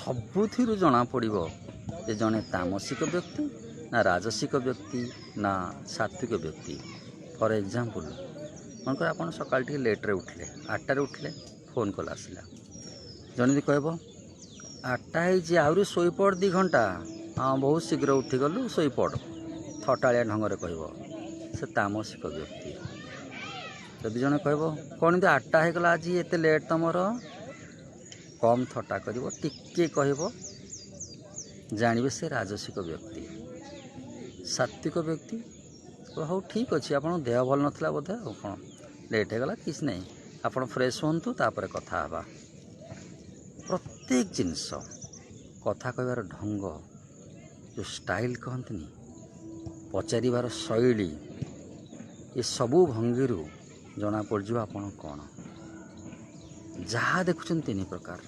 ସବୁଥିରୁ ଜଣାପଡ଼ିବ ଯେ ଜଣେ ତାମସିକ ବ୍ୟକ୍ତି ନା ରାଜସିକ ବ୍ୟକ୍ତି ନା ସାତ୍ଵିକ ବ୍ୟକ୍ତି। ଫର୍ ଏକ୍ଜାମ୍ପଲ୍, ମନେକର ଆପଣ ସକାଳ ଟିକେ ଲେଟ୍ରେ ଉଠିଲେ, 8ଟାରେ ଉଠିଲେ, ଫୋନ୍ କଲ୍ ଆସିଲା। ଜଣେ ଯଦି କହିବ 8ଟା ହେଇଛି ଆହୁରି ଶୋଇପଡ଼ 2 ଘଣ୍ଟା, ହଁ ବହୁତ ଶୀଘ୍ର ଉଠିଗଲୁ ଶୋଇପଡ଼, ଥଟାଳିଆ ଢଙ୍ଗରେ କହିବ, ସେ ତାମସିକ ବ୍ୟକ୍ତି। ଯଦି ଜଣେ କହିବ କ'ଣ ଏମିତି 8ଟା ହେଇଗଲା ଆଜି ଏତେ ଲେଟ୍ ତମର, କମ୍ ଥଟ୍ଟା କରିବ, ଟିକେ କହିବ, ଜାଣିବେ ସେ ରାଜସିକ ବ୍ୟକ୍ତି। ସାତ୍ଵିକ ବ୍ୟକ୍ତି ହଉ ଠିକ୍ ଅଛି, ଆପଣଙ୍କ ଦେହ ଭଲ ନଥିଲା ବୋଧେ, ଆଉ କ'ଣ ଲେଟ୍ ହେଇଗଲା, କିଛି ନାହିଁ, ଆପଣ ଫ୍ରେଶ୍ ହୁଅନ୍ତୁ ତାପରେ କଥା ହେବା। ପ୍ରତ୍ୟେକ ଜିନିଷ, କଥା କହିବାର ଢଙ୍ଗ, ଯେଉଁ ଷ୍ଟାଇଲ୍ କହନ୍ତିନି, ପଚାରିବାର ଶୈଳୀ, ଏସବୁ ଭଙ୍ଗୀରୁ ଜଣାପଡ଼ିଯିବ ଆପଣ କ'ଣ। ଯାହା ଦେଖୁଛନ୍ତି 3 ପ୍ରକାର।